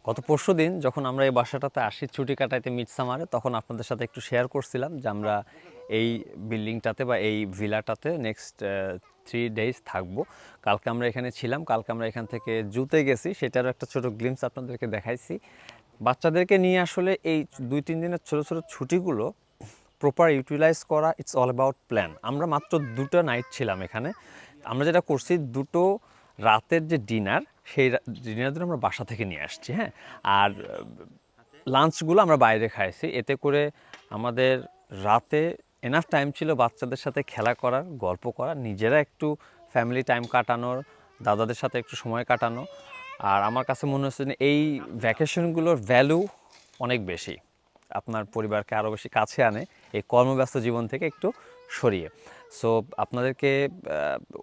গত পরশুদিন যখন আমরা এই বাসাটাতে আসি ছুটি কাটাইতে মিডসামারে, তখন আপনাদের সাথে একটু শেয়ার করছিলাম যে আমরা এই বিল্ডিংটাতে বা এই ভিলাটাতে নেক্সট 3 days থাকবো। কালকে আমরা এখানে ছিলাম, কালকে আমরা এখান থেকে জুতে গেছি, সেটারও একটা ছোট গ্লিমস আপনাদেরকে দেখাইছি। বাচ্চাদেরকে নিয়ে আসলে এই 2-3 দিনের ছোট ছোট ছুটিগুলো প্রপার ইউটিলাইজ করা, ইটস অল অ্যাবাউট প্ল্যান। আমরা মাত্র 2টা নাইট ছিলাম এখানে। আমরা যেটা করছি, 2টো রাতের যে ডিনার, সেই ডিনারগুলো আমরা বাসা থেকে নিয়ে আসছি, হ্যাঁ। আর লাঞ্চগুলো আমরা বাইরে খাইছি। এতে করে আমাদের রাতে এনাফ টাইম ছিল বাচ্চাদের সাথে খেলা করার, গল্প করার, নিজেরা একটু ফ্যামিলি টাইম কাটানোর, দাদাদের সাথে একটু সময় কাটানো। আর আমার কাছে মনে হচ্ছে যে এই ভ্যাকেশনগুলোর ভ্যালু অনেক বেশি, আপনার পরিবারকে আরও বেশি কাছে আনে এই কর্মব্যস্ত জীবন থেকে একটু সরিয়ে। সো আপনাদেরকে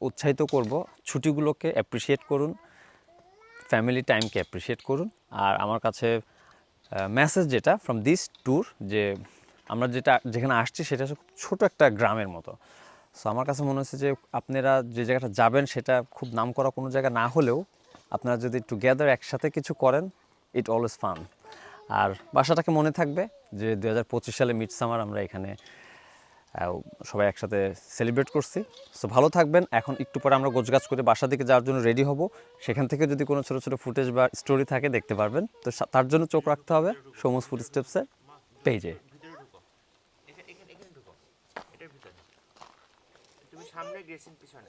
উৎসাহিত করব, ছুটিগুলোকে অ্যাপ্রিসিয়েট করুন, ফ্যামিলি টাইমকে অ্যাপ্রিসিয়েট করুন। আর আমার কাছে মেসেজ যেটা ফ্রম দিস ট্যুর, যে আমরা যেখানে আসছি সেটা হচ্ছে খুব ছোটো একটা গ্রামের মতো। সো আমার কাছে মনে হচ্ছে যে আপনারা যে জায়গাটা যাবেন সেটা খুব নামকরা কোনো জায়গা না হলেও আপনারা যদি টুগেদার একসাথে কিছু করেন, ইট অলওয়েজ ফান। আর বাসাটাকে মনে থাকবে যে 2025 সালে মিডসামার আমরা এখানে সবাই একসাথে সেলিব্রেট করছি। সো ভালো থাকবেন। এখন একটু পরে আমরা গোছগাছ করে বাসা দিকে যাওয়ার জন্য রেডি হব। সেখান থেকে যদি কোনো ছোটো ছোটো ফুটেজ বা স্টোরি থাকে দেখতে পারবেন। তো তার জন্য চোখ রাখতে হবে সৌমুজ ফুড স্টেপসের পেজে। এখানে ঢুকো, এটার ভিতরে তুমি সামনে গেছেন পিছনে